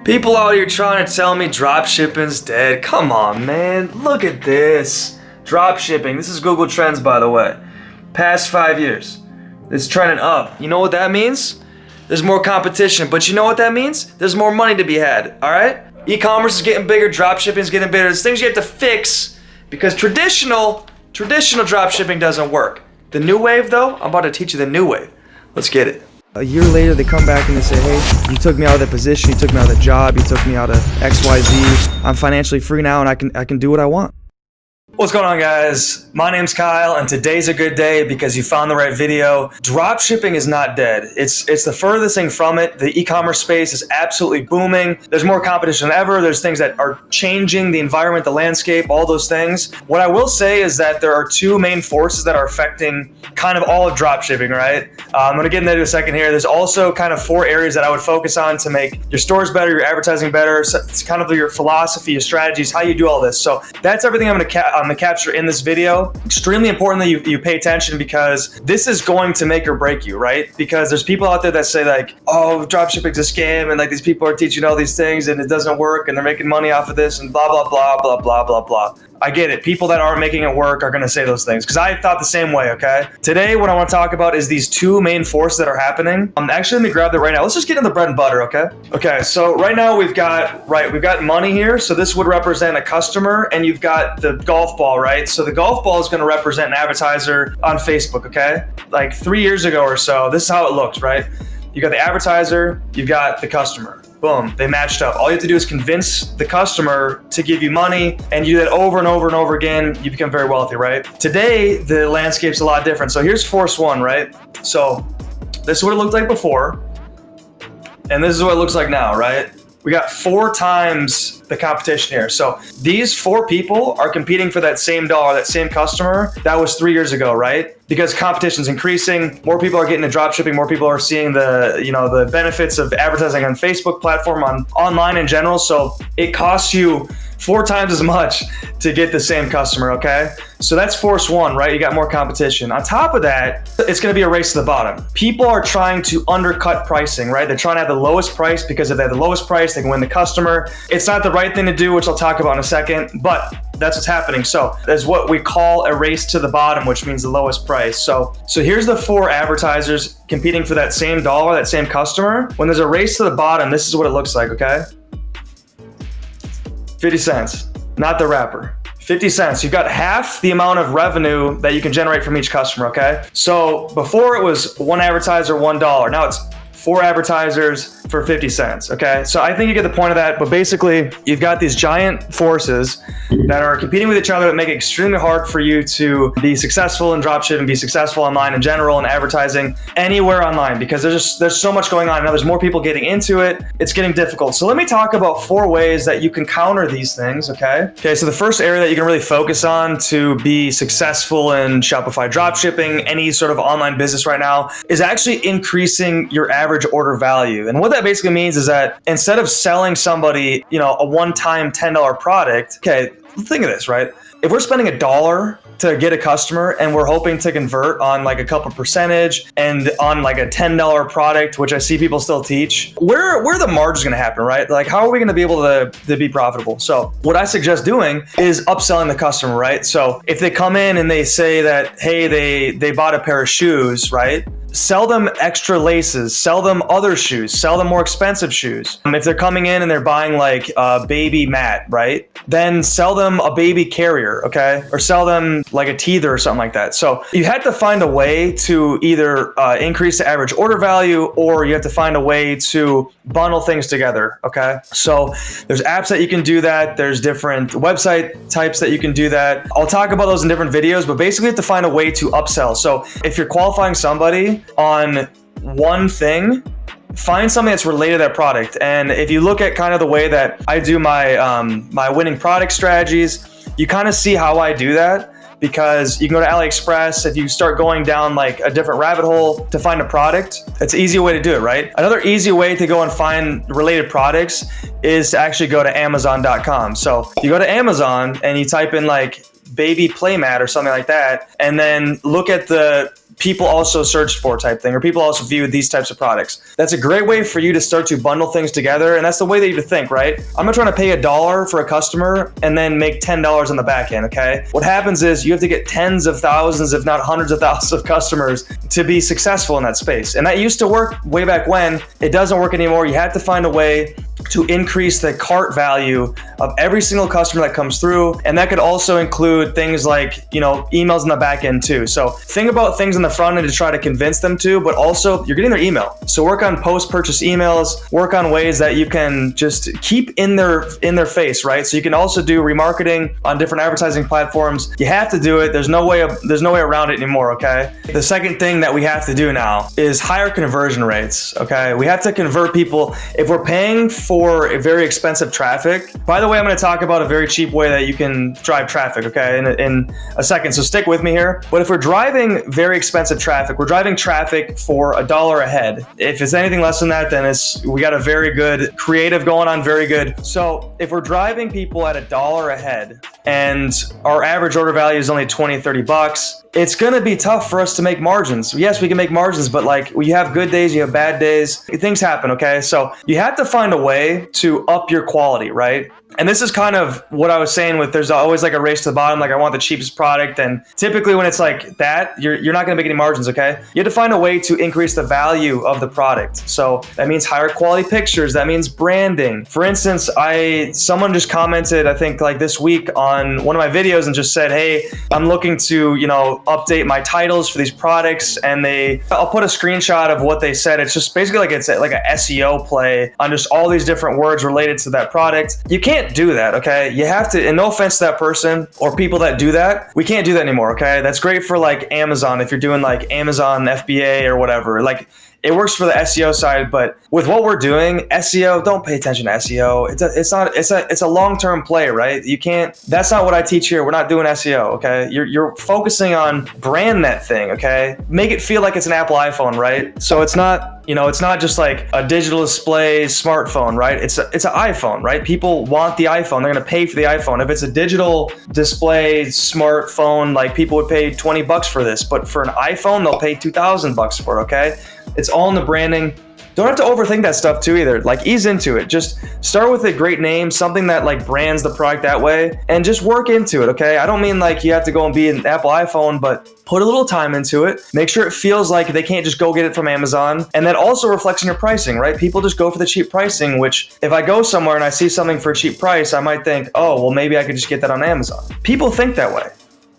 People out here trying to tell me drop shipping's dead. Come on, man. Look at this. Drop shipping. This is Google Trends, by the way. Past 5 years. It's trending up. You know what that means? There's more competition. But you know what that means? There's more money to be had. All right? E-commerce is getting bigger. Drop shipping is getting bigger. There's things you have to fix because traditional drop shipping doesn't work. The new wave, though, I'm about to teach you the new wave. Let's get it. A year later, they come back and they say, hey, you took me out of that position, you took me out of that job, you took me out of XYZ. I'm financially free now and I can do what I want. What's going on, guys? My name's Kyle, and today's a good day because you found the right video. Drop shipping is not dead. It's the furthest thing from it. The e-commerce space is absolutely booming. There's more competition than ever. There's things that are changing the environment, the landscape, all those things. What I will say is that there are two main forces that are affecting kind of all of drop shipping, right? I'm going to get into it in a second here. There's also kind of 4 areas that I would focus on to make your stores better, your advertising better. So it's kind of your philosophy, your strategies, how you do all this. So that's everything I'm going to capture in this video. Extremely important that you pay attention because this is going to make or break you, right? Because there's people out there that say like, oh, dropshipping's a scam and like these people are teaching all these things and it doesn't work and they're making money off of this and blah, blah, blah, blah, blah, blah, blah. I get it. People that aren't making it work are going to say those things because I thought the same way, okay? Today, what I want to talk about is these 2 main forces that are happening. Actually, let me grab that right now. Let's just get into the bread and butter, okay? Okay, so right now we've got money here. So this would represent a customer and you've got the golf ball, right? So the golf ball is going to represent an advertiser on Facebook, okay? Like 3 years ago or so, this is how it looks, right? You got the advertiser, you've got the customer. Boom, they matched up. All you have to do is convince the customer to give you money, and you do that over and over and over again, you become very wealthy, right? Today, the landscape's a lot different. So here's force 1, right? So this is what it looked like before, and this is what it looks like now, right? We got 4 times the competition here. So these 4 people are competing for that same dollar, that same customer that was 3 years ago, right? Because competition's increasing, more people are getting into drop shipping, more people are seeing the benefits of advertising on Facebook platform, online in general. So it costs you 4 times as much to get the same customer, okay? So that's force 1, right? You got more competition. On top of that, it's gonna be a race to the bottom. People are trying to undercut pricing, right? They're trying to have the lowest price because if they have the lowest price, they can win the customer. It's not the right thing to do, which I'll talk about in a second, but that's what's happening. So there's what we call a race to the bottom, which means the lowest price. So here's the 4 advertisers competing for that same dollar, that same customer. When there's a race to the bottom, this is what it looks like, okay? 50 cents, not the wrapper. 50 cents. You've got half the amount of revenue that you can generate from each customer, okay? So before it was 1 advertiser, $1. Now it's 4 advertisers for 50 cents, okay? So I think you get the point of that, but basically you've got these giant forces that are competing with each other that make it extremely hard for you to be successful in dropshipping, be successful online in general and advertising anywhere online because there's so much going on. Now there's more people getting into it. It's getting difficult. So let me talk about 4 ways that you can counter these things, okay? Okay, so the first area that you can really focus on to be successful in Shopify dropshipping, any sort of online business right now, is actually increasing your average order value. And what that basically means is that instead of selling somebody, a one-time $10 product, okay, think of this, right? If we're spending $1 to get a customer and we're hoping to convert on like a couple percentage and on like a $10 product, which I see people still teach, where the margin's gonna happen, right? Like how are we gonna be able to be profitable? So what I suggest doing is upselling the customer, right? So if they come in and they say that, hey, they bought a pair of shoes, right? Sell them extra laces, sell them other shoes, sell them more expensive shoes. If they're coming in and they're buying like a baby mat, right? Then sell them a baby carrier, okay? Or sell them like a teether or something like that. So you had to find a way to either increase the average order value or you have to find a way to bundle things together, okay? So there's apps that you can do that. There's different website types that you can do that. I'll talk about those in different videos, but basically you have to find a way to upsell. So if you're qualifying somebody on one thing, find something that's related to that product. And if you look at kind of the way that I do my my winning product strategies, you kind of see how I do that because you can go to AliExpress. If you start going down like a different rabbit hole to find a product, it's an easy way to do it, right? Another easy way to go and find related products is to actually go to Amazon.com. So you go to Amazon and you type in like baby playmat or something like that, and then look at the people also searched for type thing, or people also viewed these types of products. That's a great way for you to start to bundle things together. And that's the way that you have to think, right? I'm not trying to pay $1 for a customer and then make $10 on the back end, okay? What happens is you have to get tens of thousands, if not hundreds of thousands of customers to be successful in that space. And that used to work way back when. It doesn't work anymore. You have to find a way to increase the cart value of every single customer that comes through. And that could also include things like, emails in the back end too. So think about things in the front end to try to convince them to, but also you're getting their email. So work on post-purchase emails, work on ways that you can just keep in their face, right? So you can also do remarketing on different advertising platforms. You have to do it. There's no way around it anymore, okay? The second thing that we have to do now is higher conversion rates, okay? We have to convert people. If we're paying for a very expensive traffic, by the way, I'm going to talk about a very cheap way that you can drive traffic, okay, in a second. So stick with me here. But if we're driving very expensive traffic, we're driving traffic for $1 a head. If it's anything less than that, then we got a very good creative going on, very good. So if we're driving people at $1 a head and our average order value is only $20, $30, it's going to be tough for us to make margins. Yes, we can make margins, but you have good days, you have bad days, things happen, okay? So you have to find a way to up your quality, right? And this is kind of what I was saying with there's always a race to the bottom, I want the cheapest product. And typically when it's like that, you're not going to make any margins, okay? You have to find a way to increase the value of the product. So that means higher quality pictures. That means branding. For instance, someone just commented, I think this week on one of my videos and just said, hey, I'm looking to, update my titles for these products. And I'll put a screenshot of what they said. It's just basically it's like a SEO play on just all these different words related to that product. You can't do that, okay? You have to, and no offense to that person or people that do that, we can't do that anymore, okay? That's great for Amazon if you're doing Amazon FBA or whatever. It works for the SEO side, but with what we're doing, SEO, don't pay attention to SEO. It's a long-term play, right? That's not what I teach here. We're not doing SEO, okay? You're focusing on brand that thing, okay? Make it feel like it's an Apple iPhone, right? So it's not, it's not just a digital display smartphone, right? It's an iPhone, right? People want the iPhone. They're going to pay for the iPhone. If it's a digital display smartphone, people would pay $20 for this, but for an iPhone, they'll pay $2,000 for it, okay? It's all in the branding. Don't have to overthink that stuff too either. Ease into it. Just start with a great name, something that brands the product that way, and just work into it, okay? I don't mean you have to go and be an Apple iPhone, but put a little time into it. Make sure it feels like they can't just go get it from Amazon. And that also reflects in your pricing, right? People just go for the cheap pricing, which if I go somewhere and I see something for a cheap price, I might think, oh, well, maybe I could just get that on Amazon. People think that way.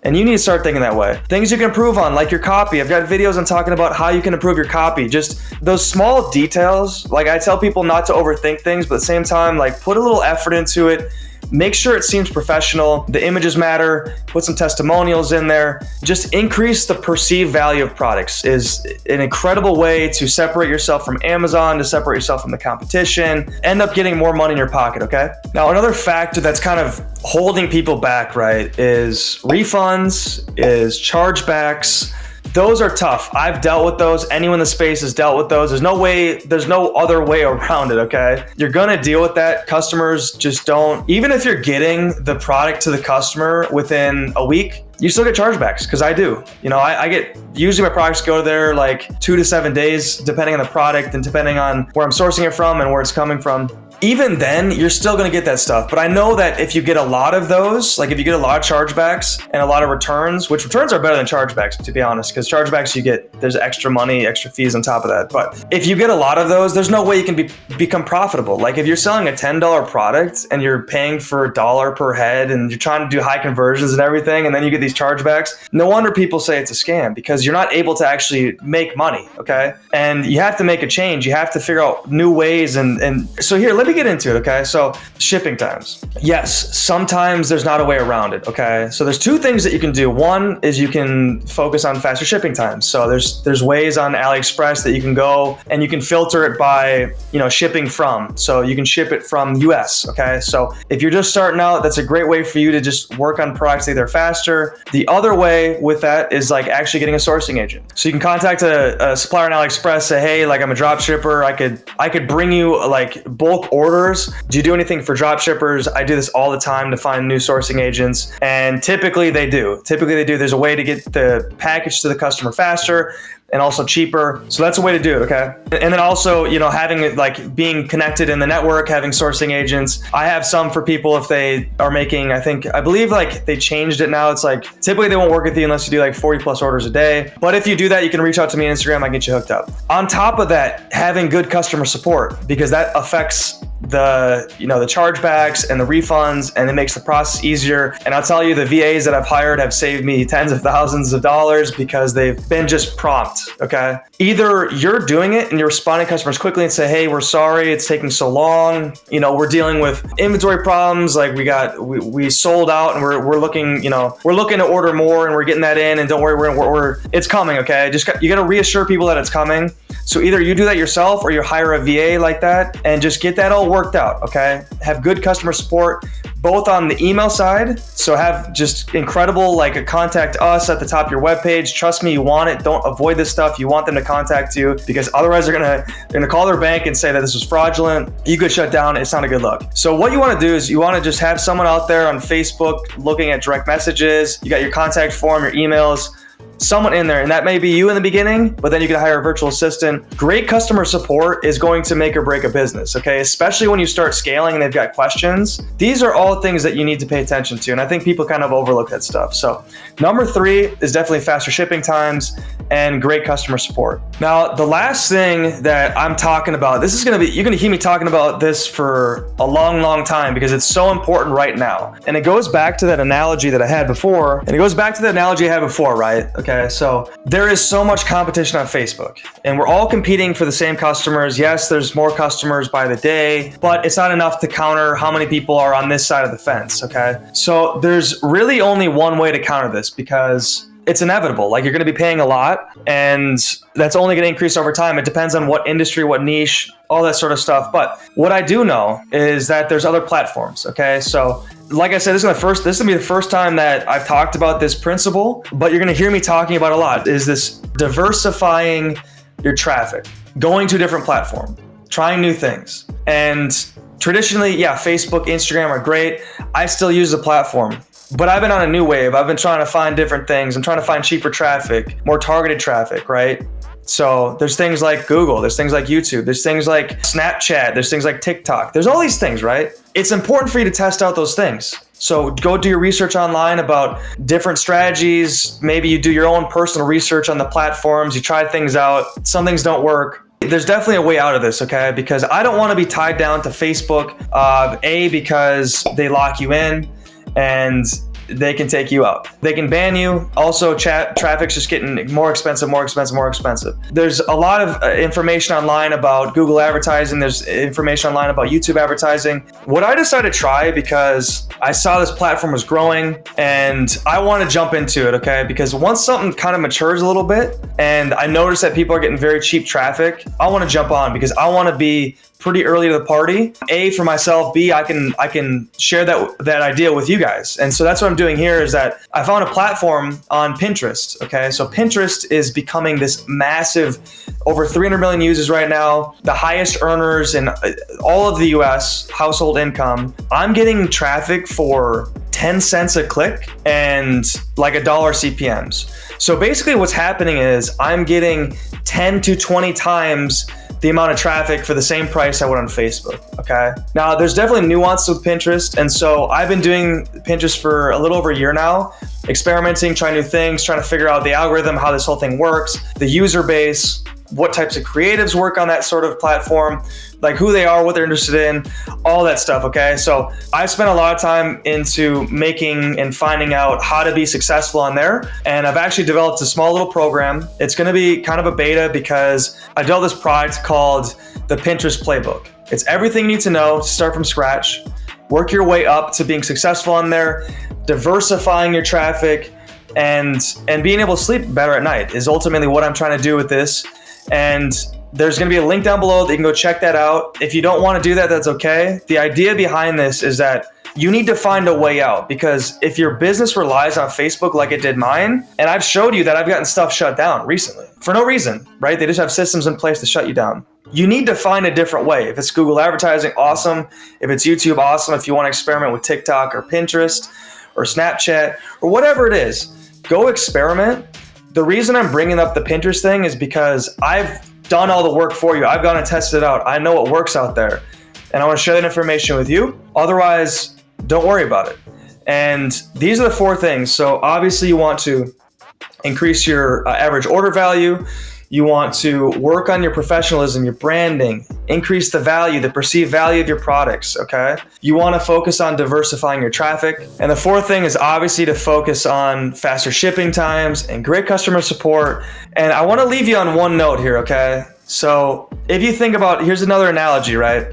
And you need to start thinking that way. Things you can improve on, like your copy. I've got videos on talking about how you can improve your copy. Just those small details. I tell people not to overthink things, but at the same time, put a little effort into it. Make sure it seems professional. The images matter. Put some testimonials in there. Just increase the perceived value of products is an incredible way to separate yourself from Amazon, to separate yourself from the competition, end up getting more money in your pocket, okay? Now, another factor that's kind of holding people back, right, is refunds, is chargebacks. Those are tough. I've dealt with those. Anyone in the space has dealt with those. There's no other way around it, okay? You're gonna deal with that. Customers just don't, even if you're getting the product to the customer within a week, you still get chargebacks, because I do. I get, usually my products go there 2 to 7 days, depending on the product and depending on where I'm sourcing it from and where it's coming from. Even then, you're still going to get that stuff. But I know that if you get a lot of those, if you get a lot of chargebacks and a lot of returns, which returns are better than chargebacks, to be honest, because chargebacks there's extra money, extra fees on top of that. But if you get a lot of those, there's no way you can become profitable. If you're selling a $10 product and you're paying for $1 per head and you're trying to do high conversions and everything, and then you get these chargebacks, no wonder people say it's a scam, because you're not able to actually make money, okay? And you have to make a change. You have to figure out new ways. And so here, let me get into it, okay? So shipping times. Yes, sometimes there's not a way around it, okay? So there's two things that you can do. One is you can focus on faster shipping times. So there's there's ways on AliExpress that you can go and you can filter it by, shipping from. So you can ship it from US, okay? So if you're just starting out, that's a great way for you to just work on products either faster. The other way with that is like actually getting a sourcing agent. So you can contact a supplier on AliExpress, say, hey, like I'm a drop shipper. I could bring you like bulk orders. Do you do anything for drop shippers? I do this all the time to find new sourcing agents. And typically they do. There's a way to get the package to the customer faster and also cheaper. So that's a way to do it, okay? And then also, having it like being connected in the network, having sourcing agents. I have some for people if they are making, I believe like they changed it now. It's like, typically they won't work with you unless you do like 40 plus orders a day. But if you do that, you can reach out to me on Instagram, I can get you hooked up. On top of that, having good customer support, because that affects the chargebacks and the refunds, and it makes the process easier. And I'll tell you, the VAs that I've hired have saved me tens of thousands of dollars because they've been just prompt, okay? Either you're doing it and you're responding to customers quickly and say, hey, we're sorry, it's taking so long. We're dealing with inventory problems. Like we sold out and we're looking to order more and we're getting that in, and don't worry, it's coming, okay? You got to reassure people that it's coming. So either you do that yourself or you hire a VA like that and just get that all worked out, okay? Have good customer support, both on the email side. So have just incredible, like a contact us at the top of your webpage. Trust me, you want it. Don't avoid this stuff. You want them to contact you, because otherwise they're gonna call their bank and say that this was fraudulent. You could shut down. It's not a good look. So what you want to do is you want to just have someone out there on Facebook looking at direct messages. You got your contact form, your emails, someone in there, and that may be you in the beginning, but then you can hire a virtual assistant. Great customer support is going to make or break a business, okay? Especially when you start scaling and they've got questions. These are all things that you need to pay attention to, and I think people kind of overlook that stuff. So number 3 is definitely faster shipping times and great customer support. Now, the last thing that I'm talking about, you're gonna hear me talking about this for a long, long time because it's so important right now. And it goes back to that analogy that I had before, right? Okay, so there is so much competition on Facebook, and we're all competing for the same customers. Yes, there's more customers by the day, but it's not enough to counter how many people are on this side of the fence, okay? So there's really only one way to counter this, because it's inevitable. Like, you're going to be paying a lot, and that's only going to increase over time. It depends on what industry, what niche, all that sort of stuff. But what I do know is that there's other platforms, okay? So like I said, this is going to be the first time that I've talked about this principle, but you're going to hear me talking about a lot, is this diversifying your traffic, going to a different platform, trying new things. And traditionally, yeah, Facebook, Instagram are great. I still use the platform, but I've been on a new wave. I've been trying to find different things. I'm trying to find cheaper traffic, more targeted traffic, right? So there's things like Google, there's things like YouTube, there's things like Snapchat, there's things like TikTok. There's all these things, right? It's important for you to test out those things. So go do your research online about different strategies. Maybe you do your own personal research on the platforms. You try things out. Some things don't work. There's definitely a way out of this, okay? Because I don't want to be tied down to Facebook, because they lock you in and they can take you out. They can ban you. Also, traffic's just getting more expensive. There's a lot of information online about Google advertising. There's information online about YouTube advertising. What I decided to try, because I saw this platform was growing and I want to jump into it, okay? Because once something kind of matures a little bit and I notice that people are getting very cheap traffic, I want to jump on, because I want to be pretty early to the party. A, for myself. B, I can share that idea with you guys. And so that's what I'm doing here, is that I found a platform on Pinterest. Okay, so Pinterest is becoming this massive, over 300 million users right now, the highest earners in all of the US household income. I'm getting traffic for 10 cents a click and like $1 CPMs. So basically what's happening is I'm getting 10 to 20 times the amount of traffic for the same price I would on Facebook, okay? Now, there's definitely nuance with Pinterest, and so I've been doing Pinterest for a little over a year now, experimenting, trying new things, trying to figure out the algorithm, how this whole thing works, the user base, what types of creatives work on that sort of platform, like who they are, what they're interested in, all that stuff, okay? So I spent a lot of time into making and finding out how to be successful on there. And I've actually developed a small little program. It's gonna be kind of a beta, because I developed this product called the Pinterest Playbook. It's everything you need to know to start from scratch, work your way up to being successful on there, diversifying your traffic, and being able to sleep better at night is ultimately what I'm trying to do with this. And there's going to be a link down below that you can go check that out. If you don't want to do that, that's okay. The idea behind this is that you need to find a way out, because if your business relies on Facebook like it did mine, and I've showed you that I've gotten stuff shut down recently for no reason, right? They just have systems in place to shut you down. You need to find a different way. If it's Google advertising, awesome. If it's YouTube, awesome. If you want to experiment with TikTok or Pinterest or Snapchat or whatever it is, go experiment. The reason I'm bringing up the Pinterest thing is because I've done all the work for you. I've gone and tested it out. I know what works out there, and I want to share that information with you. Otherwise, don't worry about it. And these are the 4 things. So obviously you want to increase your average order value. You want to work on your professionalism, your branding, increase the value, the perceived value of your products, okay? You want to focus on diversifying your traffic. And the 4th thing is obviously to focus on faster shipping times and great customer support. And I want to leave you on one note here, okay? So if you think about, here's another analogy, right?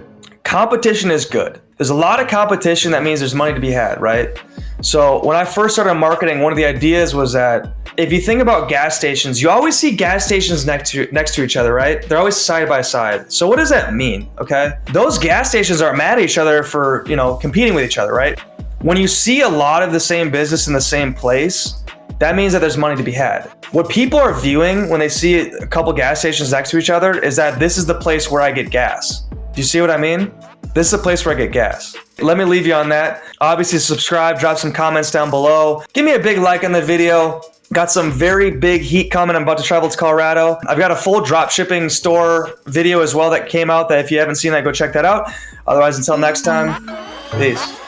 Competition is good. There's a lot of competition. That means there's money to be had, right? So when I first started marketing, one of the ideas was that if you think about gas stations, you always see gas stations next to each other, right? They're always side by side. So what does that mean? Okay, those gas stations aren't mad at each other for, competing with each other, right? When you see a lot of the same business in the same place, that means that there's money to be had. What people are viewing when they see a couple gas stations next to each other is that this is the place where I get gas. Do you see what I mean? This is the place where I get gas. Let me leave you on that. Obviously, subscribe, drop some comments down below. Give me a big like on the video. Got some very big heat coming. I'm about to travel to Colorado. I've got a full drop shipping store video as well that came out, that if you haven't seen that, go check that out. Otherwise, until next time, peace.